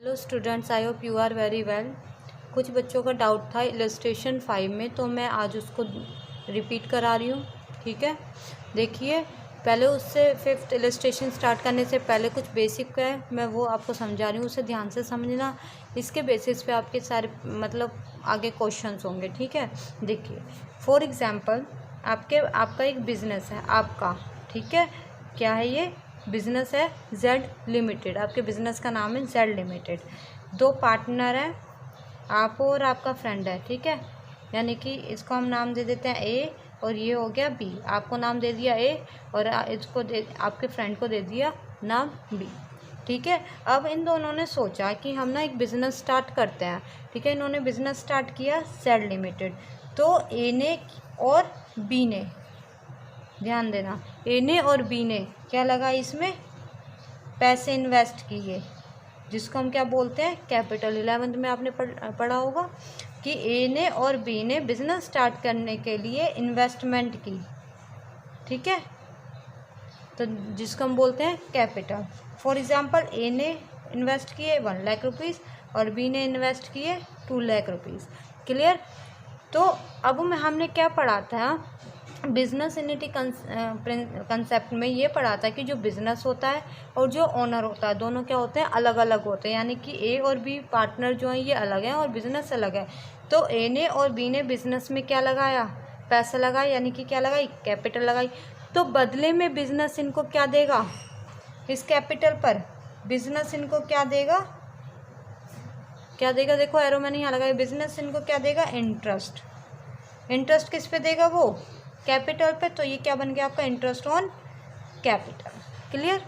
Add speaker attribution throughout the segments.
Speaker 1: Hello students, I hope you are very well. कुछ बच्चों का डाउट था इलस्ट्रेशन 5 में, तो मैं आज उसको रिपीट करा रही हूँ। ठीक है, देखिए पहले उससे 5th इलस्ट्रेशन स्टार्ट करने से पहले कुछ बेसिक है, मैं वो आपको समझा रही हूँ, उसे ध्यान से समझना। इसके बेसिस पे आपके सारे आगे क्वेश्चंस होंगे। ठीक है, देखिए फॉर एग्जांपल आपका एक बिजनेस है आपका। ठीक है, क्या है ये बिजनेस है? Z limited. आपके बिजनेस का नाम है जेड लिमिटेड। 2 पार्टनर हैं, आप और आपका फ्रेंड है। ठीक है, यानी कि इसको हम नाम दे देते हैं ए और ये हो गया बी। आपको नाम दे दिया ए और इसको आपके फ्रेंड को दे दिया नाम बी। ठीक है, अब इन दोनों ने सोचा कि हम ना एक बिज़नेस स्टार्ट करते हैं। ठीक है, इन्होंने बिज़नेस स्टार्ट किया जेड लिमिटेड। तो ए ने और बी ने, ध्यान देना, ए ने और बी ने क्या लगा इसमें? पैसे इन्वेस्ट किए, जिसको हम क्या बोलते हैं? कैपिटल। 11th में आपने पढ़ा होगा कि ए ने और बी ने बिजनेस स्टार्ट करने के लिए इन्वेस्टमेंट की। ठीक है, तो जिसको हम बोलते हैं कैपिटल। फॉर एग्जांपल ए ने इन्वेस्ट किए 1 लाख रुपीज़ और बी ने इन्वेस्ट किए 2 लाख रुपीज़। क्लियर? तो अब हमने क्या पढ़ा था? बिजनेस यूनिटी कंसेप्ट में ये पढ़ा था कि जो बिजनेस होता है और जो ओनर होता है, दोनों क्या होते हैं? अलग अलग होते हैं। यानी कि ए और बी पार्टनर जो हैं ये अलग हैं और बिजनेस अलग है। तो ए ने और बी ने बिजनेस में क्या लगाया? पैसा लगाया, यानी कि क्या लगाई? कैपिटल लगाई। तो बदले में बिजनेस इनको क्या देगा? इस कैपिटल पर बिजनेस इनको क्या देगा? क्या देगा? देखो एरो मैंने यहाँ लगाया। बिजनेस इनको क्या देगा? इंटरेस्ट। इंटरेस्ट किस पे देगा? वो कैपिटल पे। तो ये क्या बन गया आपका? Interest on capital. क्लियर?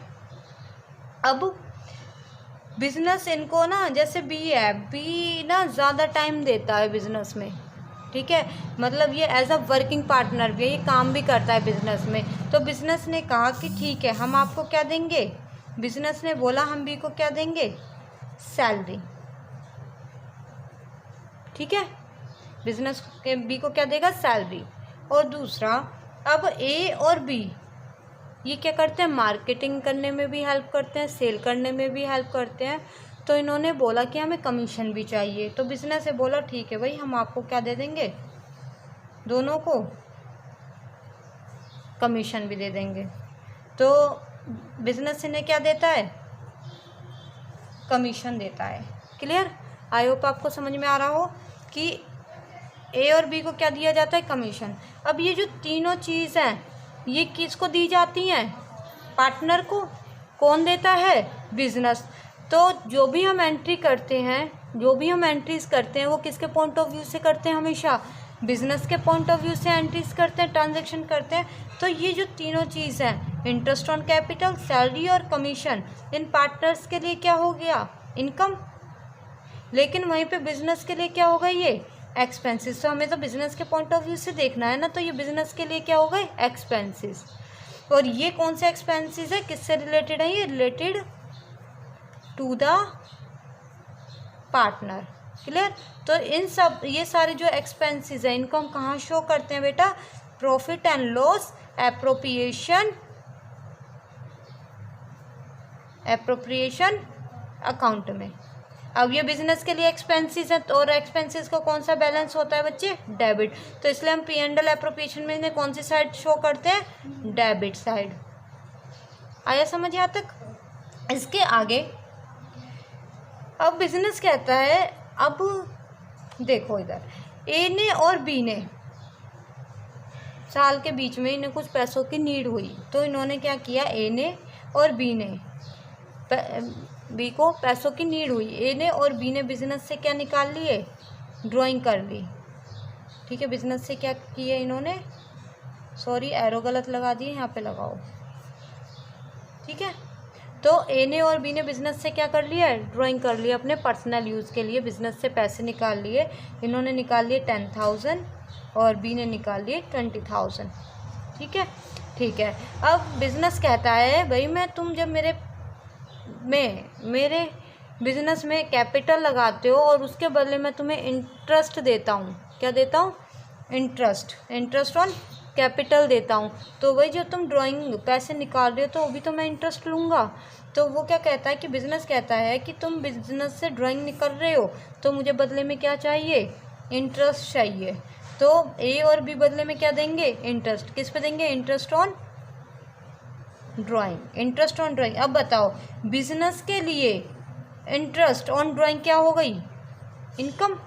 Speaker 1: अब बिजनेस इनको ना, जैसे बी है, बी ना ज़्यादा टाइम देता है बिजनेस में। ठीक है, मतलब ये एज अ वर्किंग पार्टनर भी है, ये काम भी करता है बिजनेस में। तो बिजनेस ने कहा कि ठीक है, हम आपको क्या देंगे? बिजनेस ने बोला हम बी को क्या देंगे? सैलरी। ठीक है, बिजनेस के बी को क्या देगा? सैलरी। और दूसरा, अब ए और बी ये क्या करते हैं? मार्केटिंग करने में भी हेल्प करते हैं, सेल करने में भी हेल्प करते हैं। तो इन्होंने बोला कि हमें कमीशन भी चाहिए। तो बिजनेस से बोला ठीक है भाई, हम आपको क्या दे देंगे? दोनों को कमीशन भी दे देंगे। तो बिजनेस इन्हें क्या देता है? कमीशन देता है। क्लियर? आई होप आपको समझ में आ रहा हो कि ए और बी को क्या दिया जाता है? कमीशन। अब ये जो तीनों चीज़ हैं ये किसको दी जाती हैं? पार्टनर को। कौन देता है? बिजनेस। तो जो भी हम एंट्री करते हैं, जो भी हम एंट्रीज करते हैं वो किसके पॉइंट ऑफ व्यू से करते हैं? हमेशा बिजनेस के पॉइंट ऑफ व्यू से एंट्रीज करते हैं, ट्रांजेक्शन करते हैं। तो ये जो तीनों चीज़ हैं, इंटरेस्ट ऑन कैपिटल, सैलरी और कमीशन, इन पार्टनर्स के लिए क्या हो गया? इनकम। लेकिन वहीं पे बिजनेस के लिए क्या होगा? ये एक्सपेंसेस। तो हमें तो बिजनेस के पॉइंट ऑफ व्यू से देखना है ना, तो ये बिजनेस के लिए क्या हो गए? एक्सपेंसेस। और ये कौन से एक्सपेंसेस है? किससे रिलेटेड है? ये related to the partner. Clear? तो इन सब ये सारे जो एक्सपेंसेस है इनको हम कहाँ शो करते हैं बेटा? Profit and loss appropriation account में। अब ये बिजनेस के लिए एक्सपेंसेस है, और एक्सपेंसेस का कौन सा बैलेंस होता है बच्चे? डेबिट। तो इसलिए हम P&L एप्रोप्रिएशन में इन्हें कौन सी साइड शो करते हैं? Debit side. आया समझ यहाँ तक? इसके आगे अब बिजनेस कहता है, अब देखो इधर, ए ने और बी ने साल के बीच में इन्हें कुछ पैसों की नीड हुई। तो इन्होंने क्या किया? ए ने और बी ने, बी को पैसों की नीड हुई, ए ने और बी ने बिजनेस से क्या निकाल लिए? ड्राइंग कर ली। ठीक है, बिजनेस से क्या किया इन्होंने? सॉरी एरो गलत लगा दिए, यहाँ पे लगाओ। ठीक है, तो ए ने और बी ने बिजनेस से क्या कर लिया? ड्राइंग कर लिया अपने पर्सनल यूज़ के लिए। बिजनेस से पैसे निकाल लिए। इन्होंने निकाल लिए 10,000 और बी ने निकाल लिए 20,000। ठीक है, ठीक है। अब बिजनेस कहता है भाई तुम जब मेरे बिजनेस में कैपिटल लगाते हो और उसके बदले में तुम्हें इंटरेस्ट देता हूँ। क्या देता हूँ? इंटरेस्ट। इंटरेस्ट ऑन कैपिटल देता हूँ, तो वही जो तुम ड्राइंग पैसे निकाल रहे हो तो वो भी तो मैं इंटरेस्ट लूँगा। तो वो क्या कहता है कि बिज़नेस कहता है कि तुम बिज़नेस से ड्राइंग निकाल रहे हो तो मुझे बदले में क्या चाहिए, इंटरेस्ट चाहिए। तो ए और बी बदले में क्या देंगे, इंटरेस्ट। किस पे देंगे, interest on drawing, interest on drawing. अब बताओ बिजनेस के लिए इंटरेस्ट ऑन ड्राइंग क्या हो गई, इनकम।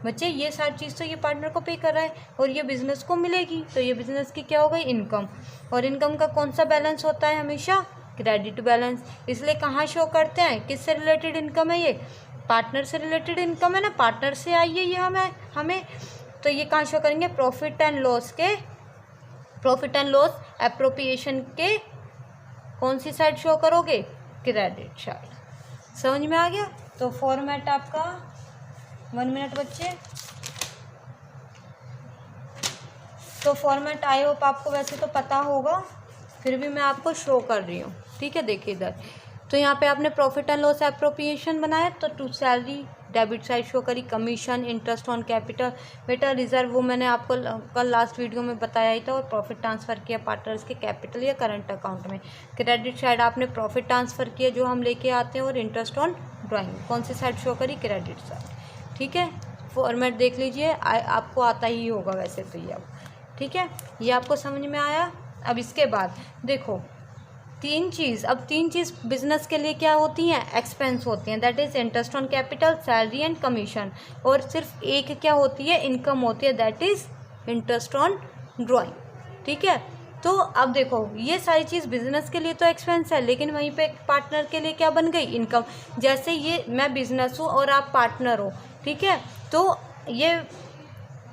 Speaker 1: बच्चे ये सारी चीज़ तो ये पार्टनर को पे कर रहा है और ये बिजनेस को मिलेगी, तो ये बिजनेस की क्या हो गई, इनकम। और इनकम का कौन सा बैलेंस होता है, हमेशा क्रेडिट बैलेंस। इसलिए कहाँ शो करते हैं, किससे रिलेटेड इनकम है, ये पार्टनर से रिलेटेड इनकम है ना, पार्टनर से आई है ये हमें। तो ये कहाँ शो करेंगे, प्रॉफिट एंड लॉस के, प्रॉफिट एंड लॉस एप्रोप्रिएशन के कौन सी साइड शो करोगे, क्रेडिट साइड। समझ में आ गया। तो फॉर्मेट आपका 1 मिनट बच्चे। तो फॉर्मेट आई होप आपको वैसे तो पता होगा, फिर भी मैं आपको शो कर रही हूँ, ठीक है। देखिए इधर तो यहाँ पे आपने प्रॉफिट एंड लॉस एप्रोप्रिएशन बनाया, तो to salary debit side show करी, कमीशन, इंटरेस्ट ऑन कैपिटल, बेटा रिजर्व वो मैंने आपको कल लास्ट वीडियो में बताया ही था, और प्रॉफिट ट्रांसफ़र किया पार्टनर्स के कैपिटल या करंट अकाउंट में। क्रेडिट साइड आपने प्रॉफिट ट्रांसफ़र किया जो हम लेके आते हैं, और इंटरेस्ट ऑन ड्राइंग कौन सी साइड शो करी, क्रेडिट साइड, ठीक है। फॉर्मेट देख लीजिए, आपको आता ही होगा वैसे तो ये अब, ठीक है। ये आपको समझ में आया। अब इसके बाद देखो तीन चीज़ बिजनेस के लिए क्या होती हैं, एक्सपेंस होती हैं, that is interest on capital, salary and commission. और सिर्फ एक क्या होती है, इनकम होती है, that is interest on drawing, ठीक है। तो अब देखो ये सारी चीज़ बिजनेस के लिए तो एक्सपेंस है, लेकिन वहीं पे पार्टनर के लिए क्या बन गई, इनकम। जैसे ये मैं बिजनेस हूँ और आप पार्टनर हो, ठीक है, तो ये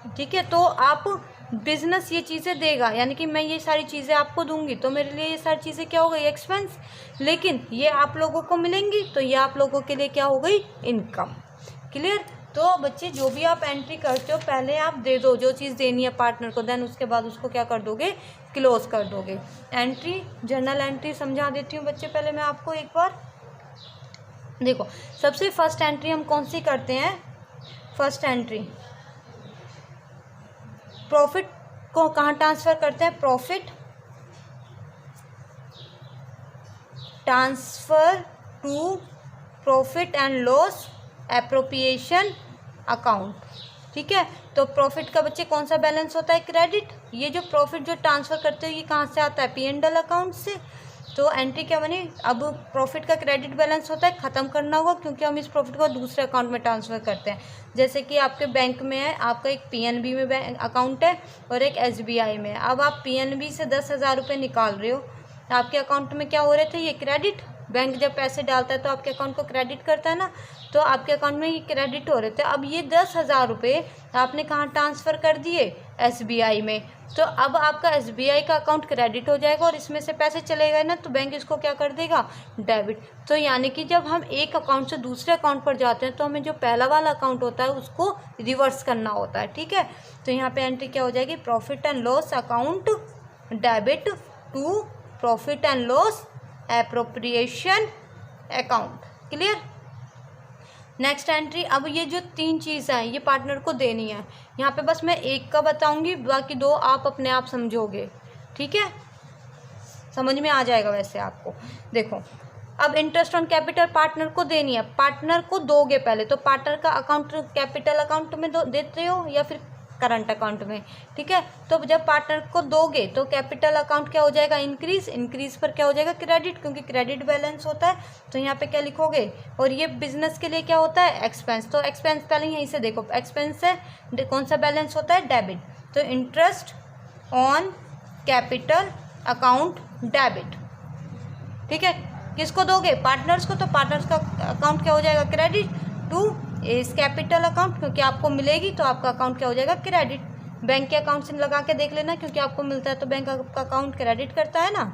Speaker 1: ठीक है, तो आप बिजनेस ये चीज़ें देगा, यानी कि मैं ये सारी चीज़ें आपको दूंगी, तो मेरे लिए ये सारी चीज़ें क्या हो गई, एक्सपेंस। लेकिन ये आप लोगों को मिलेंगी तो ये आप लोगों के लिए क्या हो गई, इनकम। क्लियर। तो बच्चे जो भी आप एंट्री करते हो पहले आप दे दो जो चीज़ देनी है पार्टनर को, देन उसके बाद उसको क्या कर दोगे, क्लोज कर दोगे। एंट्री, जर्नल एंट्री समझा देती हूँ बच्चे पहले मैं आपको एक बार। देखो सबसे फर्स्ट एंट्री हम कौन सी करते हैं, फर्स्ट एंट्री प्रॉफिट को कहाँ ट्रांसफ़र करते हैं, profit transfer to profit and loss appropriation account, ठीक है। तो प्रॉफिट का बच्चे कौन सा बैलेंस होता है, क्रेडिट। ये जो प्रॉफिट जो ट्रांसफ़र करते हो ये कहाँ से आता है, P&L अकाउंट से। तो एंट्री क्या बनी, अब प्रॉफिट का क्रेडिट बैलेंस होता है, ख़त्म करना होगा क्योंकि हम इस प्रॉफिट को दूसरे अकाउंट में ट्रांसफ़र करते हैं। जैसे कि आपके बैंक में है, आपका एक PNB में बैंक अकाउंट है और एक SBI में है। अब आप PNB से 10,000 रुपये निकाल रहे हो, आपके अकाउंट में क्या हो रहे थे, ये क्रेडिट। बैंक जब पैसे डालता है तो आपके अकाउंट को क्रेडिट करता है ना, तो आपके अकाउंट में ये क्रेडिट हो रहे थे। अब ये 10,000 रुपये आपने कहाँ ट्रांसफ़र कर दिए, SBI में। तो अब आपका SBI का अकाउंट क्रेडिट हो जाएगा और इसमें से पैसे चले गए ना, तो बैंक इसको क्या कर देगा, डेबिट। तो यानी कि जब हम एक अकाउंट से दूसरे अकाउंट पर जाते हैं तो हमें जो पहला वाला अकाउंट होता है उसको रिवर्स करना होता है, ठीक है। तो यहाँ पे एंट्री क्या हो जाएगी, profit and loss account debit to profit and loss appropriation account. Clear. Next entry, अब ये जो तीन चीज़ हैं ये पार्टनर को देनी है। यहाँ पे बस मैं एक का बताऊंगी, बाकी दो आप अपने आप समझोगे, ठीक है, समझ में आ जाएगा वैसे आपको। देखो अब इंटरेस्ट ऑन कैपिटल पार्टनर को देनी है, पार्टनर को दोगे पहले, तो पार्टनर का अकाउंट कैपिटल अकाउंट में देते हो या फिर करंट अकाउंट में, ठीक है। तो जब पार्टनर को दोगे तो कैपिटल अकाउंट क्या हो जाएगा, इंक्रीज, इंक्रीज पर क्या हो जाएगा, क्रेडिट, क्योंकि क्रेडिट बैलेंस होता है। तो यहाँ पे क्या लिखोगे, और ये बिजनेस के लिए क्या होता है, एक्सपेंस। तो एक्सपेंस पहले यहीं से देखो, एक्सपेंस है कौन सा बैलेंस होता है, डेबिट। तो interest on capital account debit, ठीक है। किसको दोगे, पार्टनर्स को, तो पार्टनर्स का अकाउंट क्या हो जाएगा, क्रेडिट टू इस कैपिटल अकाउंट, क्योंकि आपको मिलेगी तो आपका अकाउंट क्या हो जाएगा, क्रेडिट। बैंक के अकाउंट से लगा के देख लेना, क्योंकि आपको मिलता है तो बैंक का अकाउंट क्रेडिट करता है ना,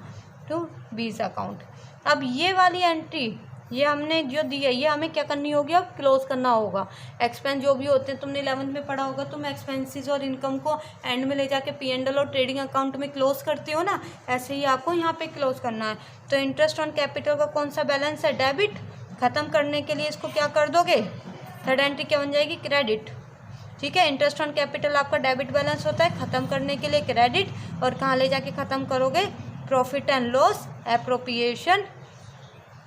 Speaker 1: टू बीस अकाउंट। अब ये वाली एंट्री ये हमने जो दी है ये हमें क्या करनी होगी, अब क्लोज करना होगा। एक्सपेंस जो भी होते हैं तुमने 11th में पढ़ा होगा, तुम एक्सपेंसेस और इनकम को एंड में ले जाके P&L और ट्रेडिंग अकाउंट में क्लोज करते हो ना, ऐसे ही आपको यहाँ पे क्लोज करना है। तो इंटरेस्ट ऑन कैपिटल का कौन सा बैलेंस है, डेबिट। ख़त्म करने के लिए इसको क्या कर दोगे, थर्ड एंट्री क्या बन जाएगी, क्रेडिट। ठीक है। इंटरेस्ट ऑन कैपिटल आपका डेबिट बैलेंस होता है, ख़त्म करने के लिए क्रेडिट, और कहाँ ले जाके ख़त्म करोगे, profit and loss appropriation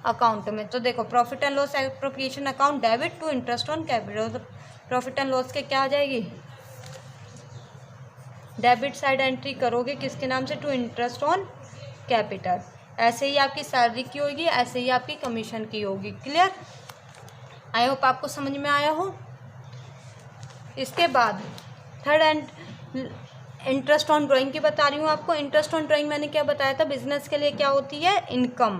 Speaker 1: account में। तो देखो profit and loss appropriation account debit to interest on capital, तो प्रॉफिट एंड लॉस के क्या आ जाएगी, डेबिट साइड एंट्री करोगे किसके नाम से, टू इंटरेस्ट ऑन कैपिटल। ऐसे ही आपकी सैलरी की होगी, ऐसे ही आपकी कमीशन की होगी। क्लियर, आई होप आपको समझ में आया हो। इसके बाद third and interest on drawing की बता रही हूँ आपको। इंटरेस्ट ऑन ड्राइंग मैंने क्या बताया था, बिजनेस के लिए क्या होती है, इनकम,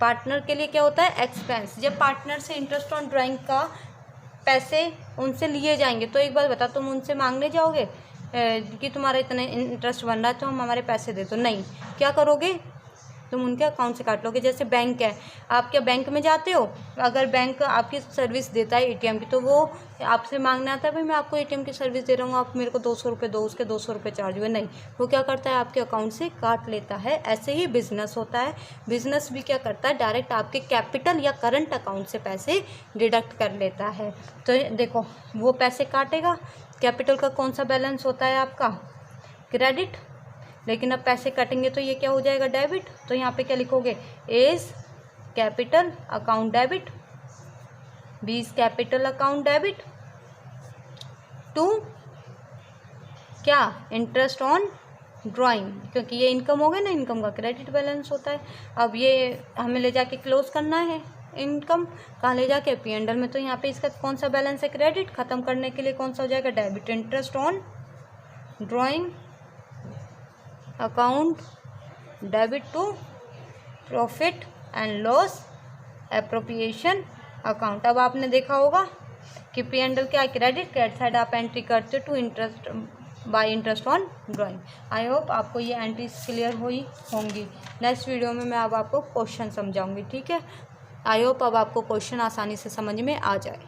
Speaker 1: पार्टनर के लिए क्या होता है, एक्सपेंस। जब पार्टनर से इंटरेस्ट ऑन ड्राइंग का पैसे उनसे लिए जाएंगे, तो एक बार बता, तुम उनसे मांगने जाओगे कि तुम्हारा इतना इंटरेस्ट बन रहा है तो हम हमारे पैसे दे दो, नहीं। क्या करोगे, तुम उनके अकाउंट से काट लोगे। जैसे बैंक है, आप क्या बैंक में जाते हो, अगर बैंक आपकी सर्विस देता है एटीएम की, तो वो आपसे मांगने आता है, भाई मैं आपको एटीएम की सर्विस दे रहा हूँ, आप मेरे को 200 रुपये दो, उसके 200 रुपये चार्ज हुए, नहीं। वो क्या करता है, आपके अकाउंट से काट लेता है। ऐसे ही बिजनेस होता है, बिजनेस भी क्या करता है, डायरेक्ट आपके कैपिटल या करंट अकाउंट से पैसे डिडक्ट कर लेता है। तो देखो वो पैसे काटेगा, कैपिटल का कौन सा बैलेंस होता है आपका, क्रेडिट, लेकिन अब पैसे कटेंगे तो ये क्या हो जाएगा, डेबिट। तो यहाँ पे क्या लिखोगे, A is capital account debit, B is capital account debit to क्या, इंटरेस्ट ऑन ड्राइंग, क्योंकि ये इनकम हो गया ना, इनकम का क्रेडिट बैलेंस होता है। अब ये हमें ले जाके क्लोज करना है, इनकम कहाँ ले जाके, P&L में। तो यहाँ पे इसका कौन सा बैलेंस है, क्रेडिट, ख़त्म करने के लिए कौन सा हो जाएगा, debit. Interest on drawing account debit to profit and loss appropriation account. अब आपने देखा होगा कि P&L क्या है, क्रेडिट साइड आप एंट्री करते हो to interest by interest on drawing. I hope आपको ये एंट्रीज क्लियर हुई होंगी। नेक्स्ट वीडियो में मैं अब आपको क्वेश्चन समझाऊंगी, ठीक है। आई होप अब आपको क्वेश्चन आसानी से समझ में आ जाए।